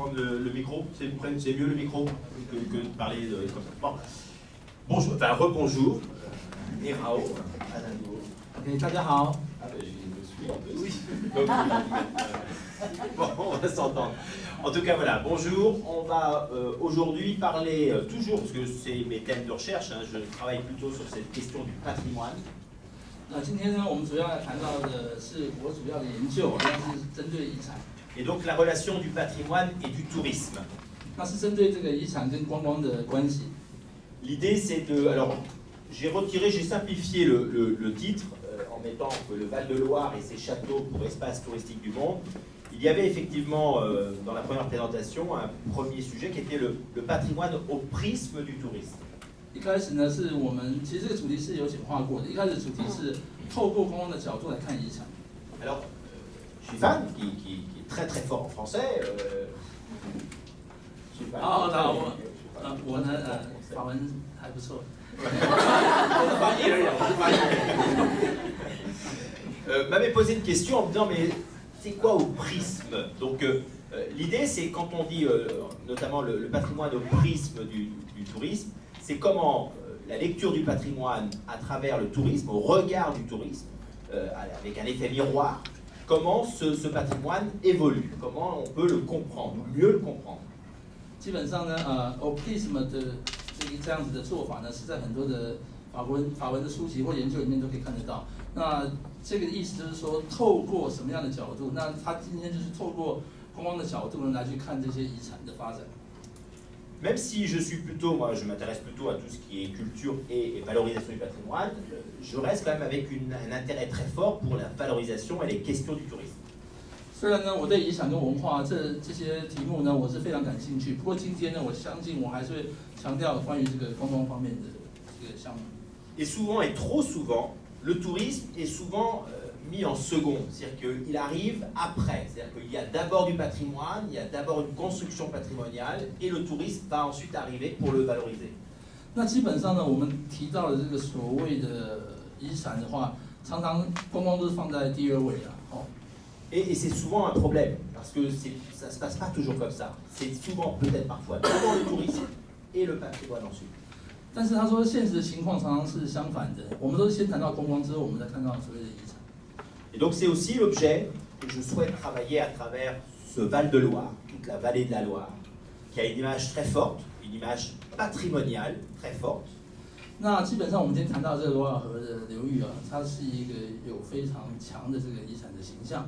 prendre le micro. C'est mieux le micro que de parler comme ça. Bon. Bonjour, enfin rebonjour. Ni hao, à nouveau. OK， 大家好。 Ah ben je me suis un peu. Oui. Donc, bon, on va s'entendre. En tout cas, voilà, bonjour. On va aujourd'hui parler, toujours, parce que c'est mes thèmes de recherche, hein, je travaille plutôt sur cette question du patrimoine. 今天呢，我们主要来谈到的是我主要的研究，那是针对遗产。 Et donc la relation du patrimoine et du tourisme. 那是针对这个遗产跟观光的关系。 L'idée c'est de... Alors, j'ai simplifié le titre en mettant que le Val-de-Loire et ses châteaux pour espace touristique du monde. Il y avait effectivement dans la première présentation un premier sujet qui était le patrimoine au prisme du tourisme. 一开始呢，是我们其实这个主题是有简化过的。一开始主题是透过观光的角度来看遗产。 Alors, Chivan, qui est très très fort en français. Chivan, 我呢，法文还不错。m'avait posé une question en me disant mais c'est quoi au prisme? Donc l'idée c'est quand on dit notamment le patrimoine au prisme du tourisme, c'est comment la lecture du patrimoine à travers le tourisme, au regard du tourisme, avec un effet miroir, comment ce patrimoine évolue, comment on peut le comprendre, mieux le comprendre. 基本上呢，optimism 的这样子的做法呢，是在很多的法文的书籍或研究里面都可以看得到。那这个意思就是说，透过什么样的角度？那他今天就是透过观光的角度呢，来去看这些遗产的发展。 Même si je suis plutôt, moi je m'intéresse plutôt à tout ce qui est culture et valorisation du patrimoine, je reste quand même avec un intérêt très fort pour la valorisation et les questions du tourisme. 虽然呢，我对遗产跟文化这些题目呢，我是非常感兴趣。不过今天呢，我相信我还是会强调关于这个观光方面的这个项目。 Et souvent, et trop souvent, le tourisme est souvent mis en second. C'est-à-dire qu'il arrive après. C'est-à-dire qu'il y a d'abord du patrimoine, il y a d'abord une construction patrimoniale, et le tourisme va ensuite arriver pour le valoriser. 那基本上呢，我们提到的这个所谓的遗产的话，常常观光都是放在第二位啊。哦。 Et c'est souvent un problème, parce que ça ne se passe pas toujours comme ça. C'est souvent, peut-être parfois, d'abord le tourisme et le patrimoine ensuite. 但是他说，现实的情况常常是相反的。我们都是先谈到观光之后，我们再看到所谓的遗产。 Et donc c'est aussi l'objet que je souhaite travailler à travers ce Val-de-Loire, toute la vallée de la Loire, qui a une image très forte, une image patrimoniale très forte. 那基本上我们今天谈到这个罗尔河的流域啊，它是一个有非常强的这个遗产的形象。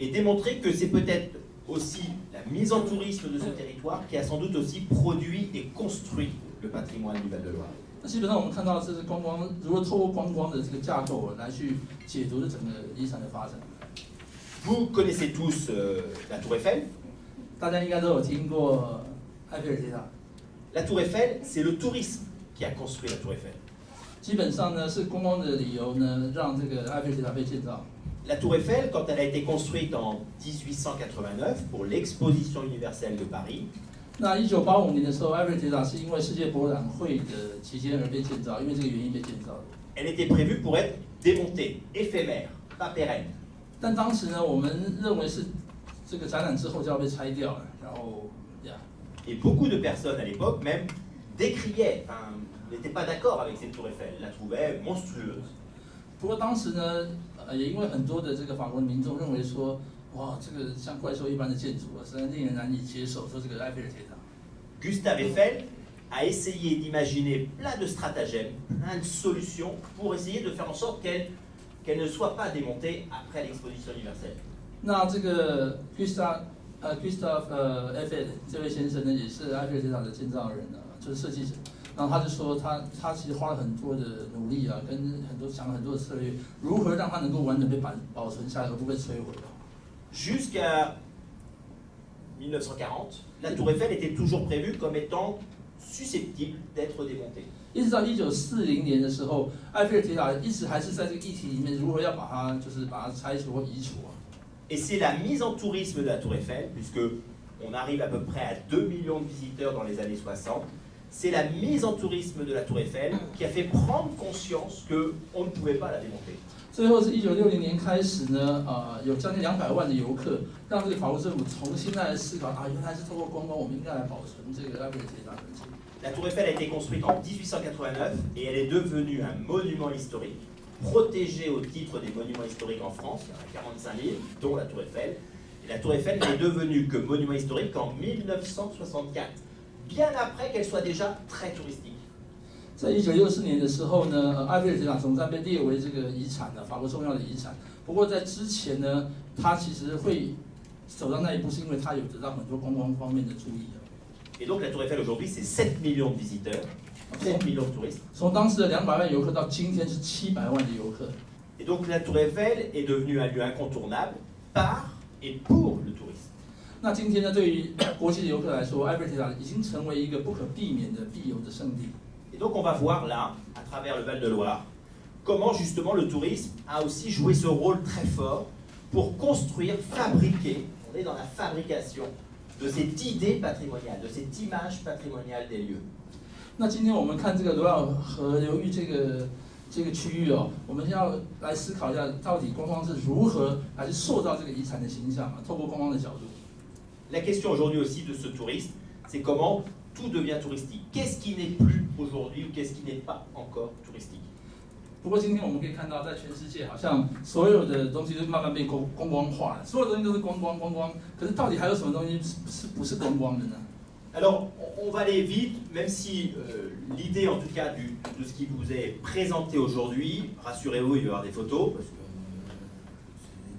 Et démontrer que c'est peut-être aussi la mise en tourisme de ce territoire qui a sans doute aussi produit et construit le patrimoine du Val-de-Loire. 那基本上我们看到这是观光，如果透过观光的这个架构来去解读这整个遗产的发展。 Vous connaissez tous la Tour Eiffel. 大家应该都有听过埃菲尔铁塔。 La Tour Eiffel, c'est le tourisme qui a construit la Tour Eiffel. 基本上呢，是观光的理由呢，让这个埃菲尔铁塔被建造。 La Tour Eiffel, quand elle a été construite en 1889 pour l'Exposition universelle de Paris, 那1985年的时候，埃菲尔铁塔是因为世界博览会的期间而被建造，因为这个原因被建造的。 elle était prévue pour être démontée, éphémère, pas pérenne. 但当时呢，我们认为是这个展览之后就要被拆掉了，然后呀。 Et beaucoup de personnes à l'époque même décriaient, enfin, n'étaient pas d'accord avec cette Tour Eiffel, la trouvaient monstrueuse. 不过当时呢，也因为很多的这个法国民众认为说，哇，这个像怪兽一般的建筑啊，实在令人难以接受。说这个埃菲尔铁塔。 Gustave Eiffel a essayé d'imaginer plein de stratagèmes, plein de solutions pour essayer de faire en sorte qu'elle ne soit pas démontée après l'exposition universelle. 那这个 Gustave Eiffel 这位先生呢，也是埃菲尔铁塔的建造人啊，就是设计者。 然后他就说他其实花了很多的努力啊，跟想了很多的策略，如何让它能够完整被保存下来而不被摧毁。Jusqu'à 1940, la Tour Eiffel était toujours prévue comme étant susceptible d'être démontée. 一直到1940年的时候，埃菲尔铁塔一直还是在这个议题里面，如何要把它拆除或移除啊。 Et c'est la mise en tourisme de la Tour Eiffel, puisque on arrive à peu près à 2 millions de visiteurs dans les années 60. c'est la mise en tourisme de la Tour Eiffel qui a fait prendre conscience qu'on ne pouvait pas la démonter. 最后是1960年开始呢，有将近200万的游客，让这个法国政府重新来思考啊，原来是透过观光，我们应该来保存这个埃菲尔铁塔的记忆。 La Tour Eiffel a été construite en 1889 et elle est devenue un monument historique, protégé au titre des monuments historiques en France, il y en a 45 000, dont la Tour Eiffel. Et la Tour Eiffel n'est devenue que monument historique qu'en 1964, bien après qu'elle soit déjà très touristique. 在1964年的时候呢，埃菲尔铁塔总算被列为这个遗产了，法国重要的遗产。不过在之前呢，它其实会走到那一步，是因为它有得到很多观光方面的注意。 Et donc la Tour Eiffel aujourd'hui, c'est 7 millions de visiteurs, 7 millions de touristes. 从当时的200万游客到今天是700万的游客。 Et donc la Tour Eiffel est devenue un lieu incontournable par et pour le tourisme. 那今天呢，对于国际的游客来说，埃菲尔铁塔已经成为一个不可避免的必游的圣地。 Et donc on va voir là, à travers le Val-de-Loire, comment justement le tourisme a aussi joué ce rôle très fort pour construire, fabriquer, on est dans la fabrication de cette idée patrimoniale, de cette image patrimoniale des lieux. 那今天我们看这个罗尔河流域这个区域哦，我们要来思考一下，到底观光是如何来去塑造这个遗产的形象啊？透过观光的角度。 La question aujourd'hui aussi de ce tourisme, c'est comment tout devient touristique. Qu'est-ce qui n'est plus aujourd'hui ou qu'est-ce qui n'est pas encore touristique? 不过今天我们可以看到，在全世界好像所有的东西都慢慢被观光化了，所有东西都是观光。可是到底还有什么东西不是观光的呢？ Alors, on va aller vite, même si l'idée en tout cas de ce qui vous est présenté aujourd'hui, rassurez-vous, il va y avoir des photos, parce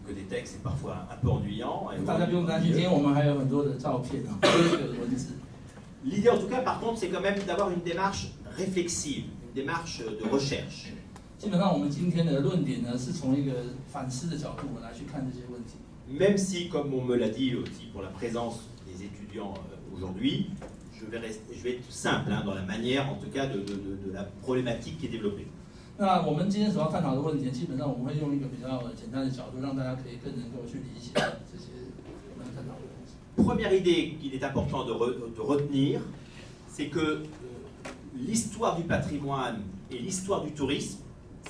que des textes, c'est parfois un peu ennuyant. 大家不用担心，今天我们还有很多的照片啊，这个文字。 L'idée en tout cas, par contre, c'est quand même d'avoir une démarche réflexive, une démarche de recherche. 基本上我们今天的论点呢，是从一个反思的角度来去看这些问题。 Même si, comme on me l'a dit aussi pour la présence des étudiants aujourd'hui, je vais être simple dans la manière, en tout cas, de la problématique qui est développée. 那我们今天所要探讨的问题，基本上我们会用一个比较简单的角度，让大家可以更能够去理解这些我们要探讨的问题。 Première idée qu'il est important de retenir, c'est que l'histoire du patrimoine et l'histoire du tourisme,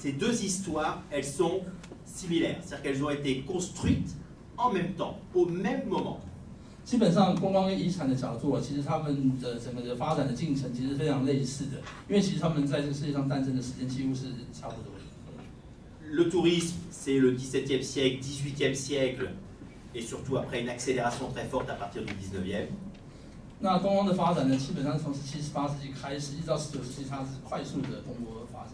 ces deux histoires, elles sont similaires, c'est-à-dire qu'elles ont été construites en même temps, au même moment. 基本上，观光跟遗产的角度啊，其实他们的整个的发展的进程其实非常类似的，因为其实他们在这个世界上诞生的时间几乎是差不多的。 Le tourisme, c'est le XVIIe siècle, XVIIIe siècle, et surtout après une accélération très forte à partir du XIXe. 那观光的发展呢，基本上从17、18世纪开始，一直到19世纪，它是快速的蓬勃发展。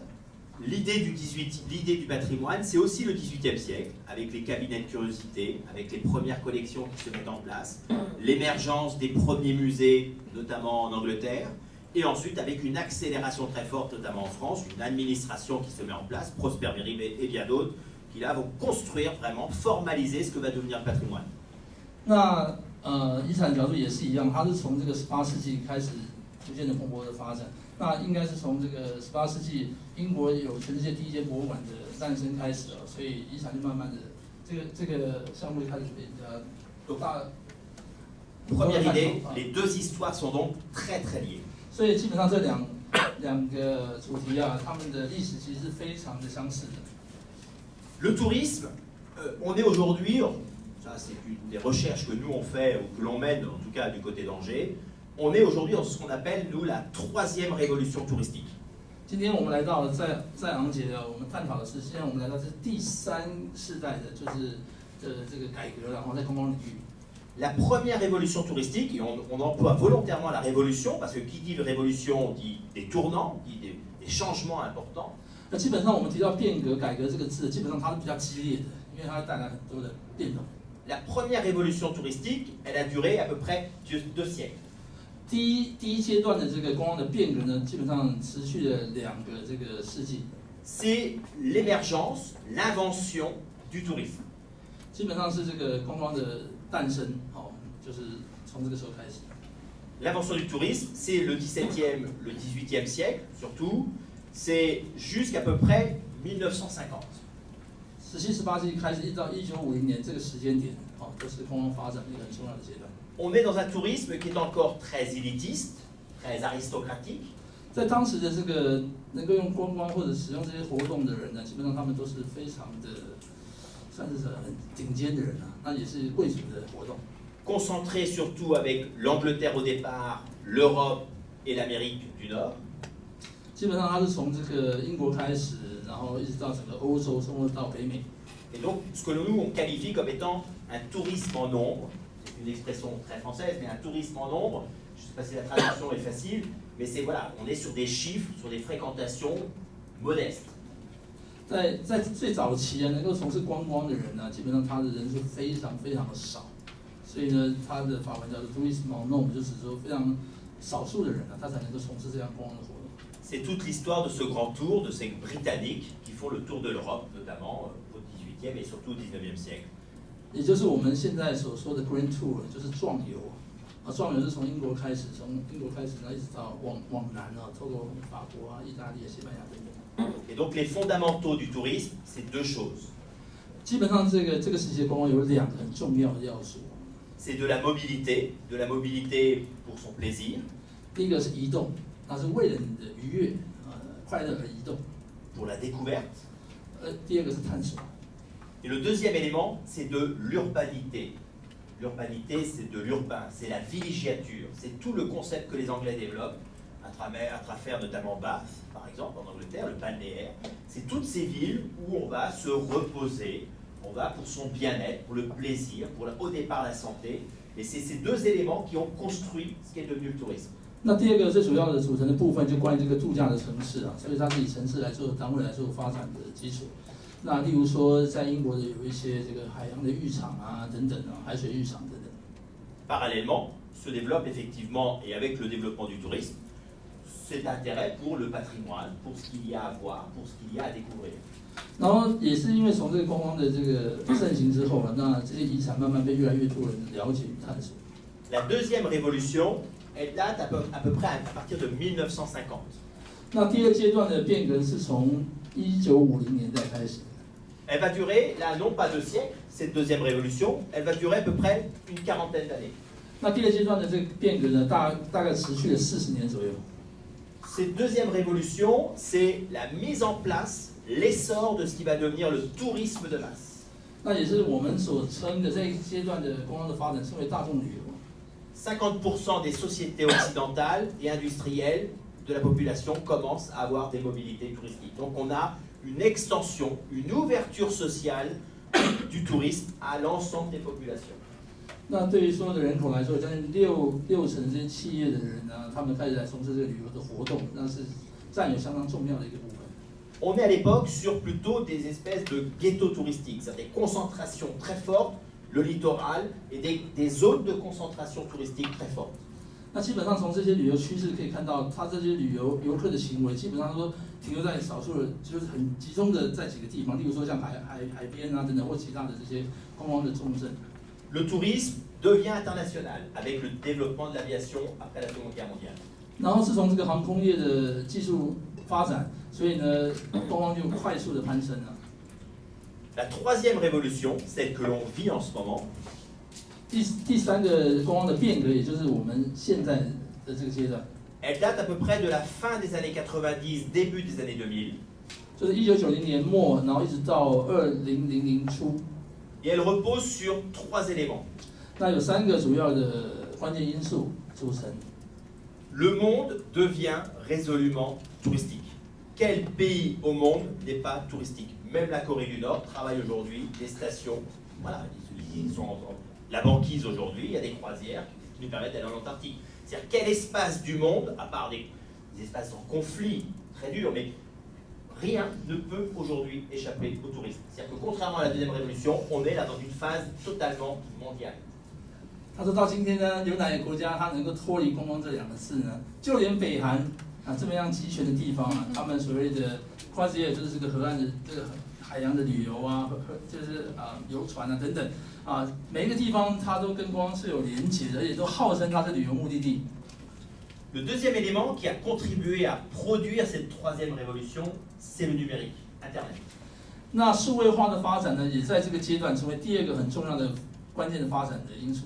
L'idée du patrimoine, c'est aussi le XVIIIe siècle, avec les cabinets de curiosité, avec les premières collections qui se mettent en place, l'émergence des premiers musées, notamment en Angleterre, et ensuite avec une accélération très forte, notamment en France, une administration qui se met en place, Prosper Mérimée et bien d'autres, qui là vont construire vraiment, formaliser ce que va devenir le patrimoine. 那遗产角度也是一样，它是从这个18世纪开始逐渐的蓬勃的发展。那应该是从这个18世纪，英国有全世界第一间博物馆的诞生开始了，所以遗产就慢慢的这个项目就开始变大。Première idée, les deux histoires sont donc très très liées. 所以基本上这两个主题啊，他们的历史其实是非常的相似的。Le tourisme, on est aujourd'hui, ça c'est une des recherches que nous on fait ou que l'on mène en tout cas du côté d'Angers. On est aujourd'hui dans ce qu'on appelle, nous, la troisième révolution touristique. 今天我们来到了在昂杰啊，我们探讨的是，现在我们来到是第3世代的，就是这个改革，然后在观光领域。La première révolution touristique, et on emploie volontairement la révolution, parce que qui dit révolution dit des tournants, dit des changements importants. 那基本上我们提到变革、改革这个字，基本上它是比较激烈的，因为它会带来很多的变动。La première révolution touristique, elle a duré à peu près 2 siècles. 第一阶段的这个观光的变革呢，基本上持续了2个这个世纪。C'est l'émergence, l'invention du tourisme. 基本上是这个观光的诞生，就是从这个时候开始。L'invention du tourisme, c'est le XVIIe, le XVIIIe siècle surtout. C'est jusqu'à peu près 1950. 17、18世纪开始，一直到1950年这个时间点，都是观光发展一个很重要的阶段。On est dans un tourisme qui est encore très élitiste, très aristocratique. 在当时的这个能够用观光或者使用这些活动的人呢，基本上他们都是非常的，算是很顶尖的人啊，那也是贵族的活动。Concentré surtout avec l'Angleterre au départ, l'Europe et l'Amérique du Nord. 基本上它是从这个英国开始，然后一直到整个欧洲，甚至到北美。Et donc, ce que nous on qualifie comme étant un tourisme en nombre, c'est une expression très française, mais un tourisme en nombre, je ne sais pas si la traduction est facile, mais c'est voilà, on est sur des chiffres, sur des fréquentations modestes. 在最早期啊，能够从事观光的人呢，基本上他的人数非常非常的少，所以呢，他的法文叫做 tourisme en nombre，就是说非常少数的人呢，他才能够从事这样观光的活动。C'est toute l'histoire de ce grand tour de ces Britanniques qui font le tour de l'Europe, notamment au XVIIIe et surtout au XIXe siècle. 也就是我们现在所说的 Grand Tour， 就是壮游啊，壮游是从英国开始，呢一直到往南啊，透过法国啊、意大利、西班牙等等。Et donc les fondamentaux du tourisme, c'est deux choses. 基本上这个时期的观光有两个很重要的要素。C'est de la mobilité pour son plaisir. 第一个是移动，那是为了你的愉悦、快乐而移动。Pour la découverte. 第二个是探索。Et le deuxième élément, c'est de l'urbanité. L'urbanité, c'est de l'urbain, c'est la villégiature. C'est tout le concept que les Anglais développent, à travers notamment Bath, par exemple, en Angleterre, le balnéaire. C'est toutes ces villes où on va se reposer, on va pour son bien-être, pour le plaisir, au départ la santé. Et c'est ces deux éléments qui ont construit ce qui est devenu le tourisme. 那第二个最主要的组成的部分就关于这个度假的城市啊，所以它是以城市来做单位来做发展的基础。那例如说，在英国的有一些这个海洋的浴场啊，等等啊，海水浴场等等。Parallèlement, se développe effectivement, et avec le développement du tourisme, cet intérêt pour le patrimoine, pour ce qu'il y a à voir, pour ce qu'il y a à découvrir. 然后也是因为从这个观光的这个盛行之后呢，那这些遗产慢慢被越来越多人了解与探索。La deuxième révolution, elle date à peu près à partir de 1950. 那第二阶段的变革是从1950年代开始。Elle va durer, là, non pas 2 siècles, cette deuxième révolution, elle va durer à peu près une quarantaine d'années. 那第二阶段的这个变革呢，大概持续了40年左右。Cette deuxième révolution, c'est la mise en place, l'essor de ce qui va devenir le tourisme de masse. 那也是我们所称的这一阶段的观光的发展，称为大众旅游。50% des sociétés occidentales et industrielles de la population commencent à avoir des mobilités touristiques. Donc on a une extension, une ouverture sociale du tourisme à l'ensemble des populations. 那对于所有的人口来说，将近六成这些企业的人呢，他们开始来从事这个旅游的活动，那是占有相当重要的一个部分。On est à l'époque sur plutôt des espèces de ghettos touristiques, c'est-à-dire des concentrations très fortes, le littoral et des zones de concentration touristique très fortes. 那基本上从这些旅游趋势可以看到，它这些游客的行为基本上说停留在少数的，就是很集中的在几个地方，例如说像海边啊等等，或其他的这些观光的重镇。Le tourisme devient international avec le développement de l'aviation après la Seconde Guerre mondiale. 然后自从这个航空业的技术发展，所以呢，观光就快速的攀升了。La troisième révolution, celle que l'on vit en ce moment, 第三个观光的变革，也就是我们现在的这个阶段， elle date à peu près de la fin des années 90, début des années 2000, 就是1990年末，然后一直到2000初。et elle repose sur 3 éléments. 那有3个主要的关键因素组成。Le monde devient résolument touristique. Quel pays au monde n'est pas touristique? Même la Corée du Nord travaille aujourd'hui des stations. Voilà, ils sont la banquise aujourd'hui, il y a des croisières qui nous permettent d'aller en Antarctique. C'est-à-dire quel espace du monde, à part des espaces en conflit très durs, mais rien ne peut aujourd'hui échapper au tourisme. C'est-à-dire que contrairement à la deuxième révolution, on est là dans une phase totalement mondiale. 他说到今天呢，有哪个国家它能够脱离观光这2个字呢？就连北韩啊这么样集权的地方啊，他们所谓的 croisière 就是这个河岸的这个海洋的旅游啊，就是游船啊等等啊，每一个地方它都跟观光是有连结的，而且都号称它是旅游目的地。Le deuxième élément qui a contribué à produire cette troisième révolution, c'est le numérique, Internet. 那数位化的发展呢，也在这个阶段成为第2个很重要的关键的发展的因素。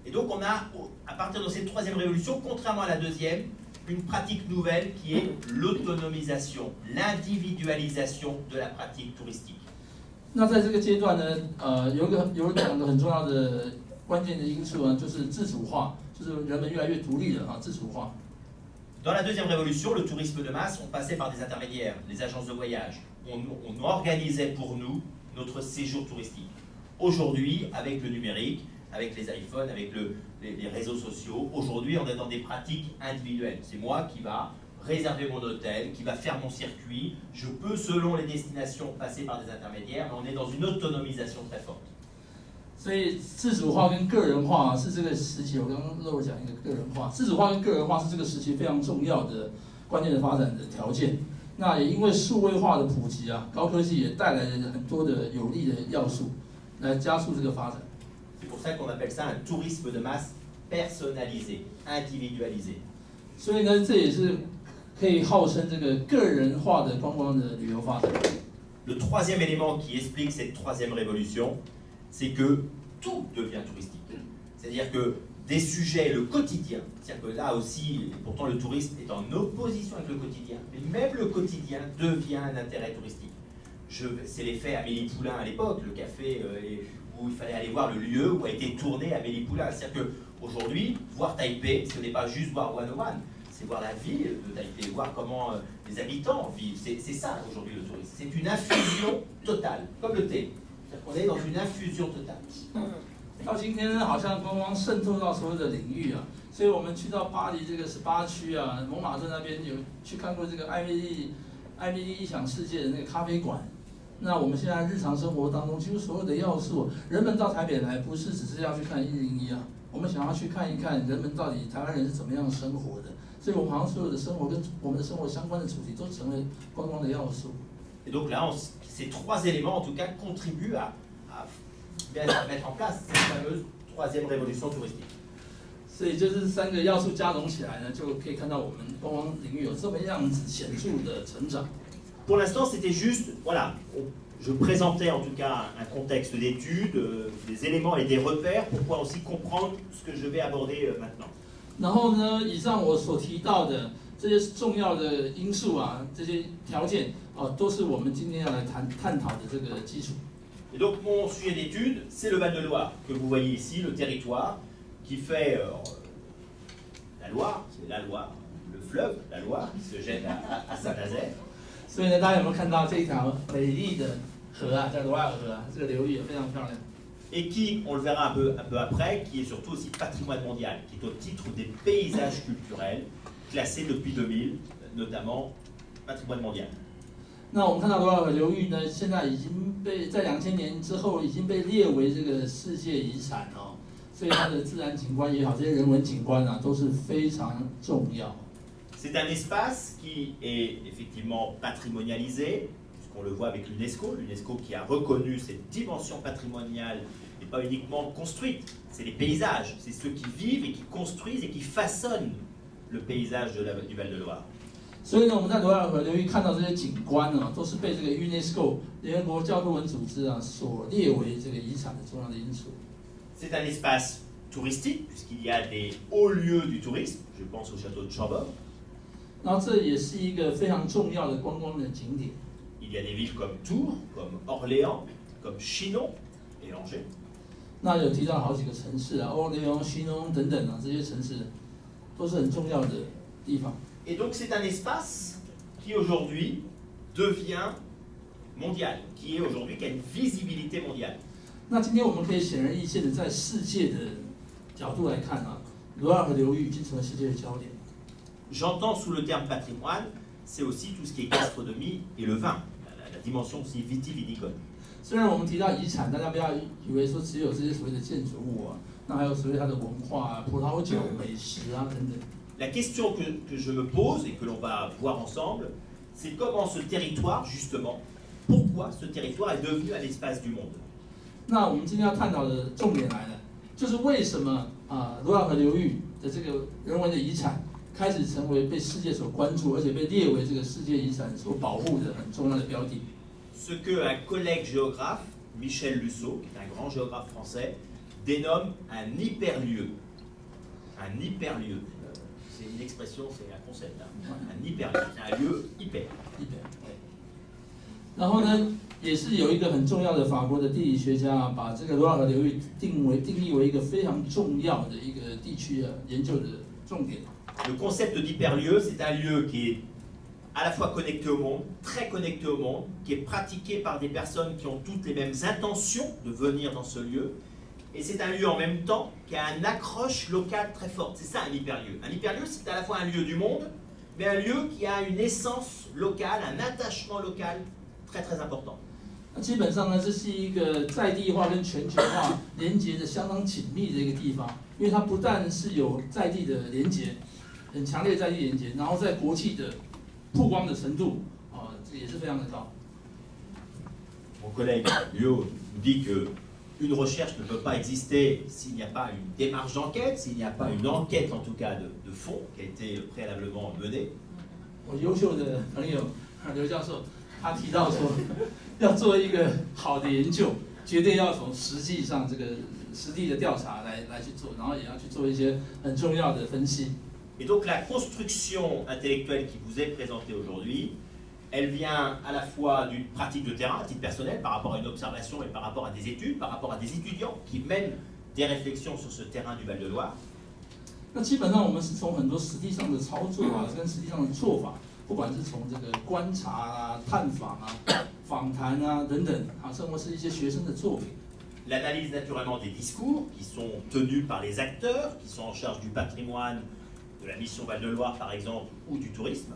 Et donc on a, à partir de cette troisième révolution, contrairement à la deuxième, une pratique nouvelle qui est l'autonomisation, l'individualisation de la pratique touristique. 那在这个阶段呢，有两个很重要的关键的因素呢，就是自主化，就是人们越来越独立了啊，自主化。Dans la deuxième révolution, le tourisme de masse, on passait par des intermédiaires, les agences de voyage. On organisait pour nous notre séjour touristique. Aujourd'hui, avec le numérique, avec les iPhones, avec les réseaux sociaux, aujourd'hui on est dans des pratiques individuelles. C'est moi qui va réserver mon hôtel, qui va faire mon circuit. Je peux, selon les destinations, passer par des intermédiaires, mais on est dans une autonomisation très forte. 所以自主化跟个人化是这个时期，我刚刚漏讲一个个人化，自主化跟个人化是这个时期非常重要的关键的发展的条件。那也因为数位化的普及啊，高科技也带来了很多的有利的要素，来加速这个发展。C'est pour ça qu'on appelle ça un tourisme de masse personnalisé, individualisé. 所以呢，这也是可以号称这个个人化的观光的旅游发展。Le troisième élément qui explique cette troisième révolution, c'est que tout devient touristique. C'est-à-dire que des sujets, le quotidien, c'est-à-dire que là aussi, pourtant le tourisme est en opposition avec le quotidien, mais même le quotidien devient un intérêt touristique. C'est l'effet Amélie Poulain à l'époque, le café où il fallait aller voir le lieu où a été tourné Amélie Poulain. C'est-à-dire qu'aujourd'hui, voir Taipei, ce n'est pas juste voir 101, c'est voir la ville de Taipei, voir comment les habitants vivent. C'est ça aujourd'hui le tourisme. C'est une infusion totale, comme le thé. On est dans une infusion totale. 到今天呢，好像观光渗透到所有的领域啊，所以我们去到巴黎这个18区啊，蒙马特那边有去看过这个艾米丽异想世界的那个咖啡馆。那我们现在日常生活当中，几乎所有的要素，人们到台北来不是只是要去看101啊，我们想要去看一看人们到底台湾人是怎么样生活的。所以我们好像所有的生活跟我们的生活相关的主题，都成为观光的要素。Et donc là, ces trois éléments, en tout cas, contribuent à mettre en place cette fameuse troisième révolution touristique. 所以就是3个要素加总起来呢，就可以看到我们观光领域有这么样子显著的成长。Pour l'instant, c'était juste, voilà, je présentais en tout cas un contexte d'étude, des éléments et des repères pour pouvoir aussi comprendre ce que je vais aborder maintenant. 然后呢，以上我所提到的这些重要的因素啊，这些条件都是我们今天要来探讨的这个基础。Et donc mon sujet d'étude, c'est le Val-de-Loire, que vous voyez ici, le territoire qui fait la Loire, c'est la Loire, le fleuve, la Loire, qui se jette à Saint-Nazaire. 所以呢，大家有没有看到这一条美丽的河啊，叫罗瓦尔河啊，这个流域也非常漂亮。Et qui, on le verra un peu après, qui est surtout aussi patrimoine mondial, qui est au titre des paysages culturels, classés depuis 2000, notamment patrimoine mondial. 那我们看到罗瓦尔河流域呢，现在已经被在2000年之后已经被列为这个世界遗产哦，所以它的自然景观也好，这些人文景观啊，都是非常重要。C'est un espace qui est effectivement patrimonialisé, puisqu'on le voit avec l'UNESCO, l'UNESCO qui a reconnu cette dimension patrimoniale et pas uniquement construite, c'est les paysages, c'est ceux qui vivent et qui construisent et qui façonnent le paysage du Val-de-Loire. 所以呢，我们在罗瓦尔河流域看到这些景观呢，都是被这个 UNESCO 联合国教科文组织啊所列为这个遗产的重要的因素。C'est un espace touristique, puisqu'il y a des hauts lieux du tourisme, je pense au château de Chambord. 然后这也是一个非常重要的观光的景点。Il y a des villes comme Tours, comme Orléans, comme Chinon et Angers. 那有提到好几个城市啊，欧雷昂、西农等等啊，这些城市都是很重要的地方。Et donc c'est un espace qui aujourd'hui devient mondial, qui a une visibilité mondiale. 那今天我们可以显而易见的在世界的角度来看啊，罗瓦尔河流域已经成为世界的焦点。J'entends sous le terme patrimoine, c'est aussi tout ce qui est gastronomie et le vin, la dimension aussi vitivinicole. 虽然我们提到遗产，大家不要以为说只有这些所谓的建筑物啊，那还有所谓它的文化啊、葡萄酒、美食啊等等。La question que je me pose et que l'on va voir ensemble, c'est comment ce territoire, justement, pourquoi ce territoire est devenu un espace du monde. 那我们今天要探讨的重点来了，就是为什么罗瓦尔河流域的这个人文的遗产开始成为被世界所关注，而且被列为这个世界遗产所保护的很重要的标的。Ce qu'un collègue géographe, Michel Lusseau, qui est un grand géographe français, dénomme un hyperlieu. Un hyperlieu. c'est une expression, c'est un concept, un hyperlieu, c'est un lieu hyper. 然后呢，也是有一个很重要的法国的地理学家把这个罗尔河流域定义为一个非常重要的一个地区研究的重点。Le concept d'hyperlieu, c'est un lieu qui est à la fois connecté au monde, très connecté au monde, qui est pratiqué par des personnes qui ont toutes les mêmes intentions de venir dans ce lieu. Et c'est un lieu en même temps qui a une accroche locale très forte. C'est ça un hyperlieu. Un hyperlieu, c'est à la fois un lieu du monde, mais un lieu qui a une essence locale, un attachement local très très important. 那基本上呢，这是一个在地化跟全球化连接的相当紧密的一个地方，因为它不但是有在地的连接，很强烈的在地连接，然后在国际的曝光的程度这也是非常的高。Mon collègue Lio nous dit que une recherche ne peut pas exister s'il n'y a pas une démarche d'enquête, s'il n'y a pas une enquête en tout cas de fond qui a été préalablement menée. 我优秀的朋友刘教授，他提到说，要做一个好的研究，绝对要从实际上这个实地的调查来去做，然后也要去做一些很重要的分析。Et donc la construction intellectuelle qui vous est présentée aujourd'hui, elle vient à la fois d'une pratique de terrain, à titre personnel, par rapport à une observation et par rapport à des études, par rapport à des étudiants qui mènent des réflexions sur ce terrain du Val-de-Loire. 那基本上我们是从很多实际上的操作跟实际上的做法，不管是从这个观察啊、探访啊、访谈啊等等甚或是一些学生的作品。L'analyse naturellement des discours qui sont tenus par les acteurs, qui sont en charge du patrimoine, de la mission Val-de-Loire par exemple, ou du tourisme.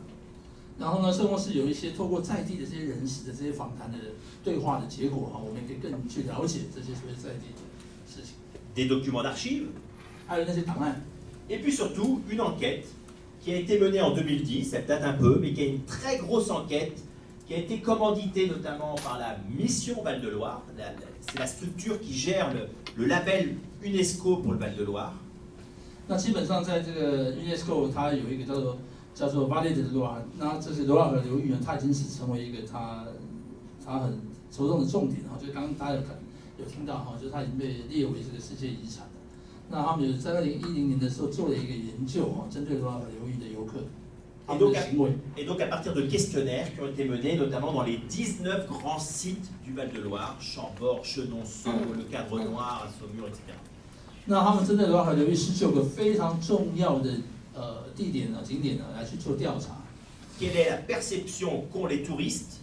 然后呢，甚或是有一些透过在地的这些人士的这些访谈的对话的结果我们也可以更去了解这些所谓在地的事情。Des documents d'archives. 还有那些档案。Et puis surtout, une enquête qui a été menée en 2010, elle date un peu, mais qui est une très grosse enquête qui a été commanditée notamment par la mission Val-de-Loire. C'est la structure qui gère le label UNESCO pour le Val-de-Loire. 那基本上在这个 UNESCO 它有一个叫做 Vallée de Loire， 那这是罗尔河流域呢，它已经是成为一个它很着重的重点就是刚刚大家有听到就是它已经被列为这个世界遗产了。那他们有在2010年的时候做了一个研究针对罗尔河流域的游客。Et donc à partir de questionnaires qui ont été menés notamment dans les 19 grands sites du Val-de-Loire, Chambord, Chenonceau, le Cadre Noir, Saumur, etc. 那他们针对罗尔河流域19个非常重要的地点景点来去做调查。Quelle est la perception qu'ont les touristes?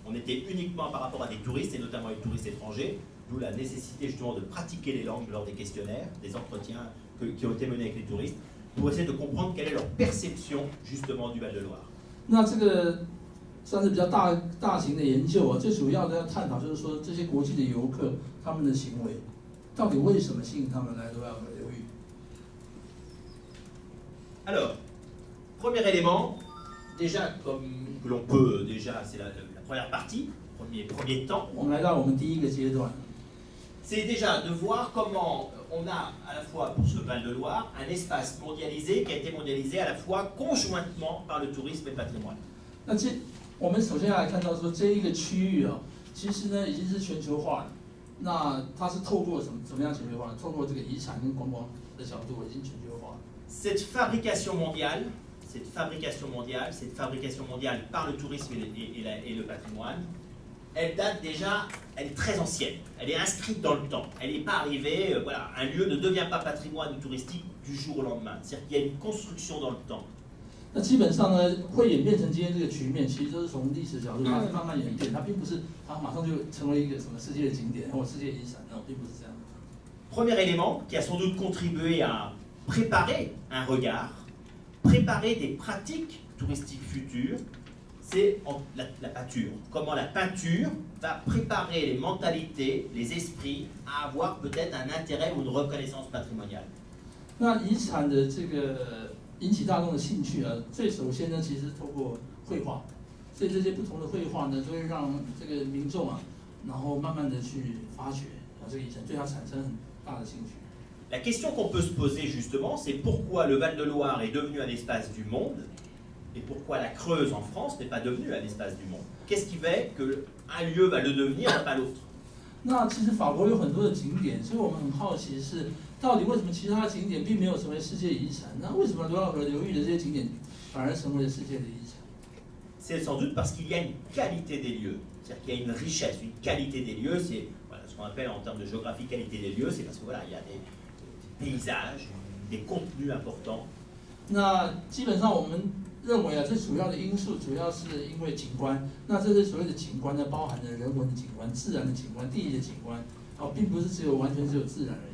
On était uniquement par rapport à des touristes et notamment les touristes étrangers, d'où la nécessité justement de pratiquer les langues lors des questionnaires, des entretiens qui ont été menés avec les touristes, pour essayer de comprendre quelle est leur perception justement du Val-de-Loire. 那这个算是比较大型的研究最主要的要探讨就是说这些国际的游客他们的行为，到底为什么吸引他们来罗尔河流域？ Alors, premier élément, déjà comme que l'on peut déjà, c'est la première partie, premier temps. 我们来到我们第一个阶段。 C'est déjà de voir comment on a à la fois pour ce Val-de-Loire un espace mondialisé qui a été mondialisé à la fois conjointement par le tourisme et le patrimoine. 那我们首先来看到说这一个区域其实呢已经是全球化了。那它是透过什么样全球化呢？透过这个遗产跟观光的角度已经全球化了。Cette fabrication mondiale par le tourisme et le patrimoine, elle date déjà, elle est très ancienne, elle est inscrite dans le temps, elle n'est pas arrivée, voilà, un lieu ne devient pas patrimoine touristique du jour au lendemain, c'est-à-dire qu'il y a une construction dans le temps. 那基本上呢，会演变成今天这个局面，其实都是从历史角度，它是慢慢演变，它并不是它马上就成为一个什么世界的景点或世界遗产，并不是这样。Premier élément qui a sans doute contribué à préparer un regard, préparer des pratiques touristiques futures, c'est la peinture. Comment la peinture va préparer les mentalités, les esprits à avoir peut-être un intérêt ou une reconnaissance patrimoniale. 那遗产的这个引起大众的兴趣最首先呢，其实透过绘画，所以这些不同的绘画呢，就会让这个民众然后慢慢的去发掘这个遗产，对它产生很大的兴趣。 La question qu'on peut se poser justement, c'est pourquoi le Val-de-Loire est devenu un espace du monde et pourquoi la Creuse en France n'est pas devenue un espace du monde. Qu'est-ce qui fait qu'un lieu va le devenir et pas l'autre? 那其实法国有很多的景点，所以我们很好奇是到底为什么其他景点并没有成为世界遗产？那为什么罗奥河流域的这些景点反而成为了世界的遗产？ C'est sans doute parce qu'il y a une qualité des lieux, c'est-à-dire qu'il y a une richesse, une qualité des lieux. C'est voilà, ce qu'on appelle en termes de géographie qualité des lieux, c'est parce que voilà, il y a des paysages, des contenus importants. 那基本上我们认为啊，最主要的因素主要是因为景观。那这些所谓的景观呢，包含了人文的景观、自然的景观、地理的景观，并不是完全只有自然而已。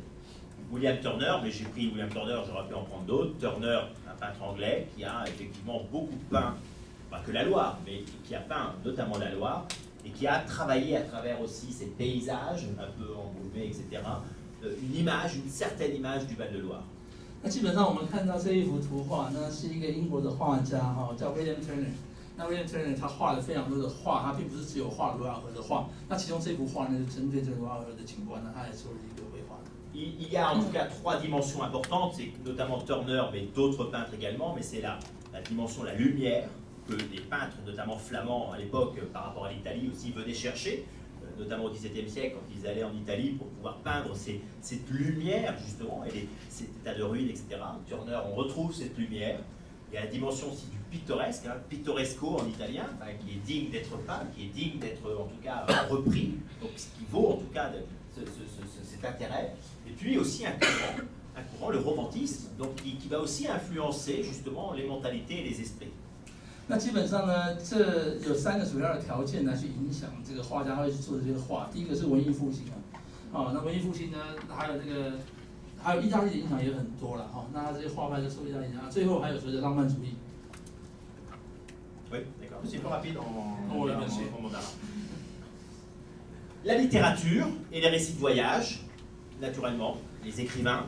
William Turner, mais j'ai pris William Turner, j'aurais pu en prendre d'autres. Turner, un peintre anglais qui a effectivement beaucoup peint, pas que la Loire, mais qui a peint notamment la Loire, et qui a travaillé à travers aussi ces paysages, un peu embaumés, etc., une image, une certaine image du Val-de-Loire. 那基本上我们看到这一幅图画，那是一个英国的画家叫 William Turner。那 William Turner 他画了非常多的画，他并不是只有画罗奥河的画。那其中这幅画呢，就针对这个罗奥河的景观呢，他也做了一个绘画。 Il y a en tout cas trois dimensions importantes, c'est notamment Turner, mais d'autres peintres également, mais c'est la dimension, la lumière, que les peintres, notamment flamands à l'époque, par rapport à l'Italie aussi, venaient chercher, notamment au XVIIe siècle, quand ils allaient en Italie pour pouvoir peindre cette lumière, justement, et ces états de ruines, etc. Turner, on retrouve cette lumière. Il y a la dimension aussi du pittoresque, pittoresco en italien, qui est digne d'être peint, qui est digne d'être en tout cas repris, donc ce qui vaut en tout cas cet intérêt. Et puis aussi un courant, le romantisme, donc qui va aussi influencer justement les mentalités et les esprits. 那基本上呢，这有3个主要的条件来去影响这个画家会去做这些画。第一个是文艺复兴那文艺复兴呢，还有意大利的影响也很多了那这些画派就受意大利影响。最后还有所谓的浪漫主义。Oui, d'accord. C'est plus rapide en mandarin. La littérature et les récits de voyage, naturellement, les écrivains.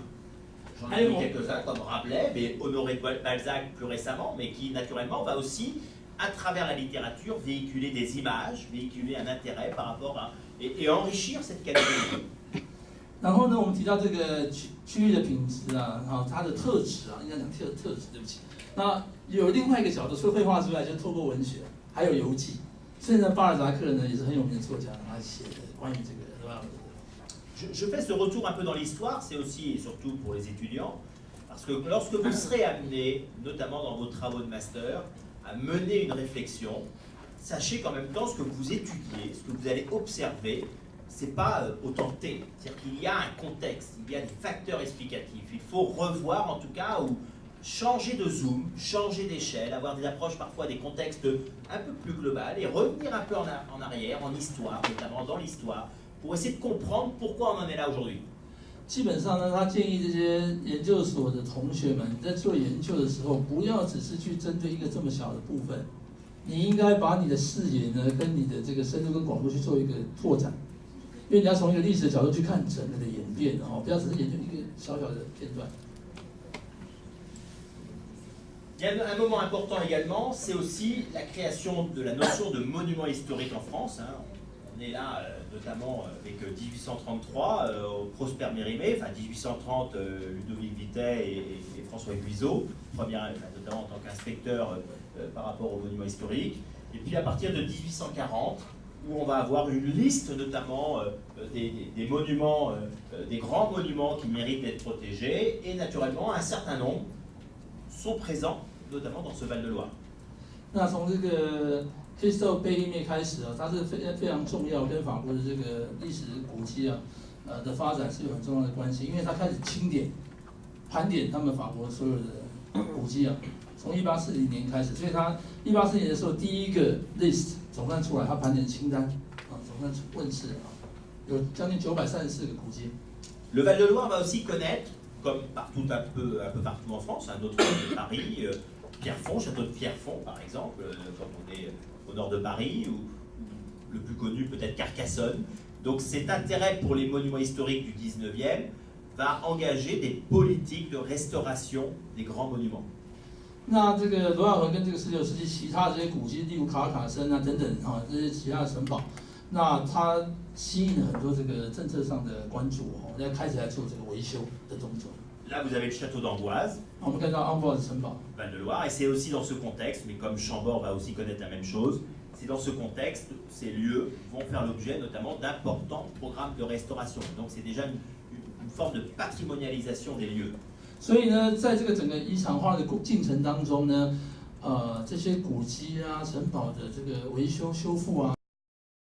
J'en ai vu quelques-uns comme Rabelais, mais Honoré Balzac plus récemment, mais qui naturellement va aussi, à travers la littérature, véhiculer des images, véhiculer un intérêt par rapport à et enrichir cette qualité. 然后呢，我们提到这个区域的品质它的特质应该讲特质，对不起。那有另外一个角度，除了绘画之外，就是透过文学，还有游记。所以呢，巴尔扎克呢也是很有名的作家，他写的关于这个。 Je fais ce retour un peu dans l'histoire, c'est aussi et surtout pour les étudiants, parce que lorsque vous serez amené, notamment dans vos travaux de master, à mener une réflexion, sachez qu'en même temps, ce que vous étudiez, ce que vous allez observer, c'est pas autenté. C'est-à-dire qu'il y a un contexte, il y a des facteurs explicatifs. Il faut revoir en tout cas ou changer de zoom, changer d'échelle, avoir des approches parfois des contextes un peu plus globales et revenir un peu en arrière, en histoire, notamment dans l'histoire. Pour essayer de comprendre pourquoi on en est là aujourd'hui. 基本上呢，他建议这些研究所的同学们在做研究的时候，不要只是去针对一个这么小的部分，你应该把你的视野呢，跟你的这个深度跟广度去做一个拓展，因为你要从一个历史的角度去看整个的演变，不要只是研究一个小小的片段。Il y a un moment important également, c'est aussi la création de la notion de monument historique en France. On est là notamment avec 1833, Prosper Mérimée, enfin 1830, Ludovic Vitet et François Guizot, notamment en tant qu'inspecteur par rapport aux monuments historiques. Et puis à partir de 1840, où on va avoir une liste notamment des monuments, des grands monuments qui méritent d'être protégés, et naturellement un certain nombre sont présents, notamment dans ce Val-de-Loire. 那从这个 Christophe 贝利灭开始它是非常重要，跟法国的这个历史古迹的发展是有很重要的关系，因为它开始清点、盘点他们法国所有的古迹从1840年开始，所以它1840年的时候第一个 list 总算出来，它盘点清单总算问世有将近934个古迹。Le Val-de-Loire va aussi connaître, comme partout un peu partout en France, un autre de Paris, Pierrefonds, château de Pierrefonds par exemple, quand on est au nord de Paris, ou le plus connu peut-être Carcassonne. Donc cet intérêt pour les monuments historiques du 19e va engager des politiques de restauration des grands monuments. 那这个罗奥河跟这个19世纪其他这些古迹，例如卡卡森等等这些其他的城堡，那它吸引了很多这个政策上的关注要开始来做这个维修的动作。 Là, vous avez le château d'Amboise, Val-de-Loire, et c'est aussi dans ce contexte, mais comme Chambord va aussi connaître la même chose, c'est dans ce contexte, ces lieux vont faire l'objet notamment d'importants programmes de restauration. Donc c'est déjà une une forme de patrimonialisation des lieux. 所以呢，在这个整个遗产化的进程当中呢，这些古迹啊、城堡的这个维修修复啊。